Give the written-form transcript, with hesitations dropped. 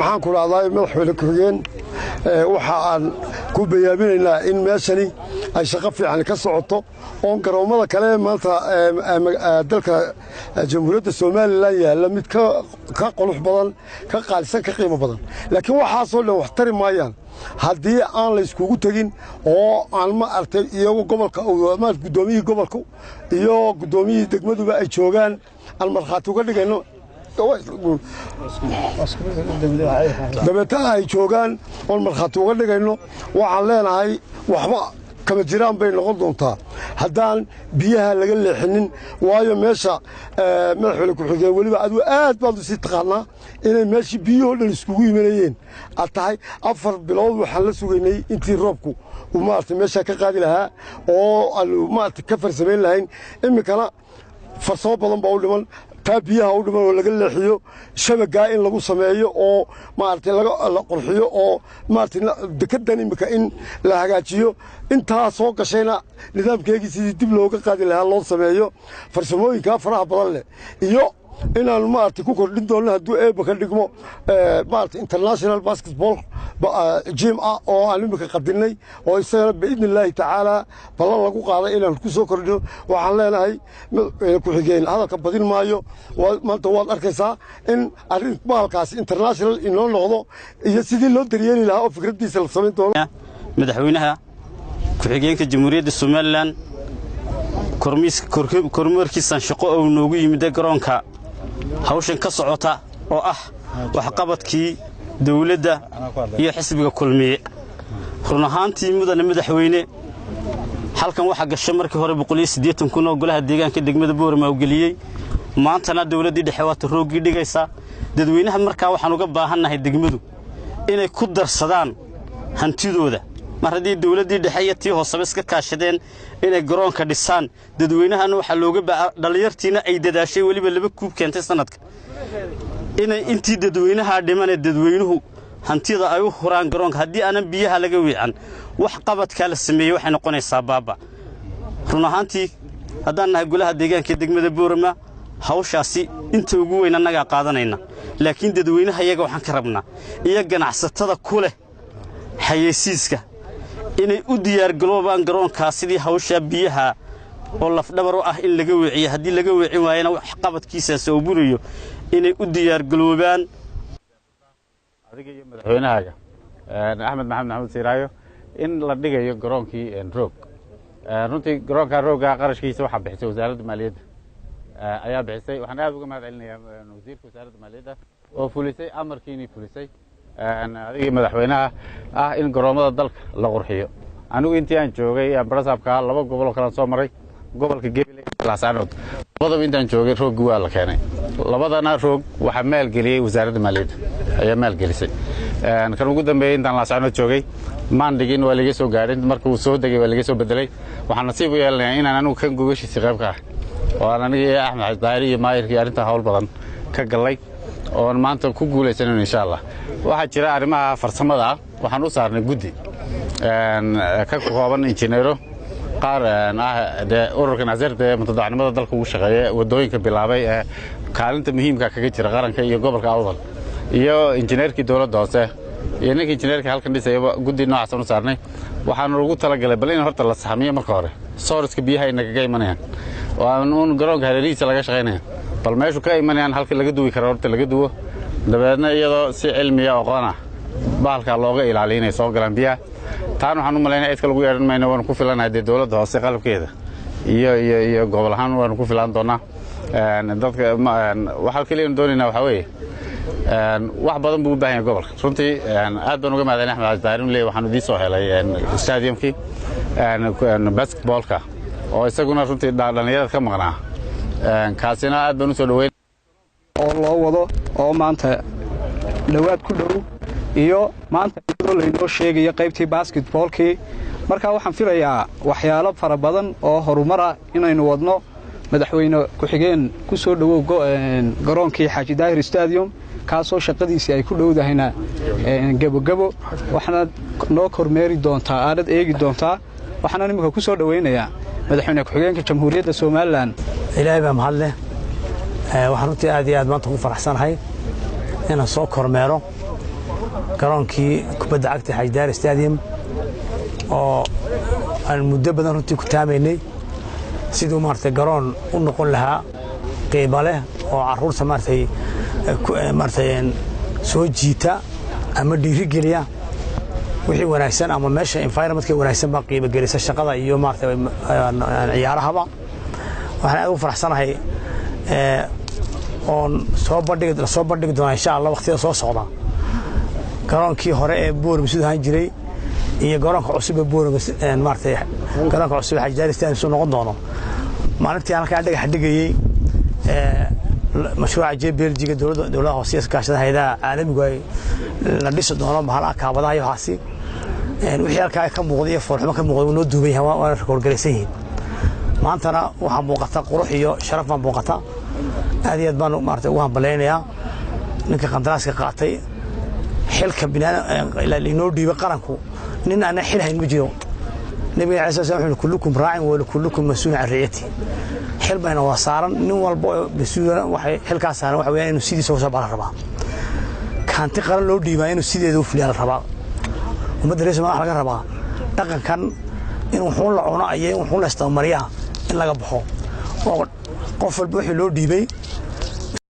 maxaan ku raacday madaxweyne ku-xigeen waxa aan ku bayaabinaynaa in meeshani ay shaqo fiican ka socoto oo garoomada kale maanta dalka jamhuuriyadda Soomaaliland yaala mid ka qulux badan ka qaalisan ka qiimo badan laakiin waxa soo dhan wax tari maayaan haddii aan la iskugu tagin oo aan ma artay iyagu gobolka ama gudoomiyihii gobolka iyo gudoomiyihii degmaduba ay joogaan aan marxaati uga dhigayno dabeetana ay joogaan oon markhaati uga dhigayno waxaan leenahay waxba kama jiraan bay noqon doontaa haddaan biyaha laga leexinin waayo meesha madaxweyne ku-xigeen weliba adigu aad baad u sii taqaanaa inay meeshii biyahoo dhan iskugu imanayeen aad tahay 4 bilood waxaan la sugaynay intii roobku uu maartay meesha ka qaadi lahaa oo aanu maartay ka farsamayn lahayn iminkana farsamo badan baa u dhiman biyaha u dhiman oo laga leexiyo shabaga in lagu sameeyo oo maartay la qurxiyo oo maartay dekedan imika in la hagaajiyo inta soo gashayna nidaamkeegii sidii dib looga qaadi lahaa loo sameeyo farsamooyinka faraha badan leh iyo inaan maartay ku kordhin doono hadduu eeba ka dhigmo maartay international basketball gym oo aan imika qadinay oo isagana biidnillaahi tacaala ballan lagu qaaday inaan ku soo kordhino waxaan leenahay ku-xigeen hadalka badin maayo maanta waad arkaysaa in arrin maalkaasi international inoo noqdo iyo sidii loo daryeeli lahaa oo fikradiisa la samayn doono madaxweynaha ku-xigeenka jamhuuriyadda Soomaaliland kormeerkiisan shaqo oo noogu yimid garoonka hawshan ka socota oo ah wax qabadkii dawladda iyo xisbiga kulmiye run ahaantii mudane madaxweyne halkan waxa gashay markii hore 180 kun oo golaha deegaanka degmada Boorama u galiyay maantana dawladda dhexe waa roogii dhigaysa dadweynaha markaa waxaan uga baahanahay degmadu inay ku darsadaan hantidooda mar haddii dawladda dhexe iyo tii hoose iska kaashadeen inay garoonka dhisaan dadweynahan waxa looga dhalinyartiina ay dadaashay waliba 2 kuub keentay sanadka inay intii dadweynaha dhiman dadweynuhu hantida ay u huraan garoonka haddii aanan biyaha laga wiican wax qabadka la sameeyo waxay noqonaysaa baaba run ahaantii haddaan nahay golaha deegaanka degmada Boorama hawshaasi inta ugu weyn anaga qaadanayna laakiin dadweynaha iyaga waxaan ka rabnaa iyo ganacsatada ku leh xayeysiiska inay u diyaar garoobaan garoonka sidii hawsha biyaha oo laf dhabar u ah in laga wiiciyo haddii laga wiicin waayana wax qabadkiisa soo buriyo inay u diyaar garoobaan adiga iyo madaxweynaha Axmed Maxamed Siiraayo in la dhigayo garoonkii roog runtii garoonka rooga qarashkiisa waxa bixisay wasaaradda maaliyadda ayaa bixisay waxaan aad uga mahad celinayaa wasiirka wasaaradda maaliyadda oo fulisay amarkiina fulisay adiga madaxweynaha in garoomada dalka la qurxiyo anigu intii aan joogay barasabka 2 gobol kala soo maray gobolka Gabiley Laasanood labadaba intaan joogay roog waa la keenay labadana roog waxa maal galiyay wasaaradda maaliyadda ayaa maal gelisay kan ugu dambeeyay intaan Laasanood joogay maandigin waa laga soo gaarin markuu soo degay waa laga soo bedelay waxaan nasiib u yeelanayaa inaan anigu kan gogashiisa qayb ka oo aniga Axmed Daari iyo Maayirkii arinta hawl badan ka galay oo maanta ku guuleysanayno insha Allah waxa jira arrimaha farsamada waxaan u saarnay guddi ka kooban injineero qaar ururka nasirta mutadacnimada dalka ugu shaqeeya wadooyinka bilaabay kaalinta muhiimka kaga jira qaranka iyo gobolka Awdal iyo injineerkii dawladda hoose iyo ninka injineerka halkan dhisay guddi noocaas u saarnay waxaan ugu talagalay bal in horta la saxamiyo marka hore sooriska biyaha inaga imanayaan oo garoonka hareerihiisa laga shaqeynaa bal meeshu ka imanayaan halka laga duwi karo horta laga duwo dabeedna iyadoo si cilmiya oo qoona baalka looga ilaalinay soo galaan biyaha taan waxaan u maleynayaa iska lagu yeeran mayno waan ku filanahay dawladda hoose qalabkeeda iyo gobol ahaan waan ku filan doonaa dadka waxa kale in doonayna waxa weeye wax badan buu u baahan yahay gobolka runtii aad baan uga mahadcelinahay Axmed Daari leey waxaan idin soo helay stadiumkii basketballka oo isaguna runtii dhalinyarada ka maqnaa kaasina aad baan u soo dhaweyn oo loo wado oo maanta dhawaad ku dhow iyo maanta laynoo sheegay qaybtii basketballkii marka waxaan filayaa waxyaalo fara badan oo horumar ah inaynu wadno madaxweyne ku-xigeen ku soo dhawow garoonkii Xaaji Daahir Stadium kaasoo shaqadiisii ay ku dhowdahayna gabo waxaana noo kormeeri doontaa aad eegi doontaa waxaana nimka ku soo dhaweynayaa madaxweyne ku-xigeenka jamhuuriyadda Soomaaliland ilaahay baa mahad leh waxaan runtii aad iyo aad maanta ugu faraxsanahay inaan soo kormeero garoonkii kubadda cagta Xaaji Daahir Stadium oo aan muddo badan runtii ku taamaynay sidoo maartay garoon u noqon lahaa qiimo leh oo carruurta maartay soo jiita ama dhiirigeliya wixii wanaagsan ama meesha environmentka wanaagsan baa qiimo gelisa shaqada iyo maartay ciyaarahaba waxaan aad u faraxsanahay oon soo bandhigi doonaa insha Allah waqtiga soo socda garoonkii hore ee Boorama sidoo ahaan jiray iyo garoonka cusub ee Boorama maartay garoonka cusub ee Xaaji Daahir Stadium soo noqon doono maalintii halka dhagax dhigayay mashruuca JBLG dowladda hoose ee kaashada hay'adaha caalamiga ay la dhisi doono mahal kaabadaha iyo haasi wixii halka ka muuqday foorxuma ka muuqday noo duubay waa record galaysan yihiin maantana waxa muuqata qurux iyo sharaf baan muuqata aad iyo aad baan maartay ugu hambaleynayaa ninka qandaraaska qaatay xilka binaan ila inoo dhiibay qaranku nin aan xil hayn ma jiro nabiga ciise wuxuu kullukum raa'in wa kullukum mas'uul an ra'iyati xil bayna waa saaran nin walba mas'uul waxay xilkaas saaran waxa weeyaan inuu sidiisa u soo baran rabaa kaanti qaran loo dhiibay inuu sideeda u fuliyaa rabaa ummadda reesma waxa laga rabaa dhaqankan in wuxuu la cuno ayay wuxuu la isticmaaliyaa in laga baxo oo qof walba wixii loo dhiibay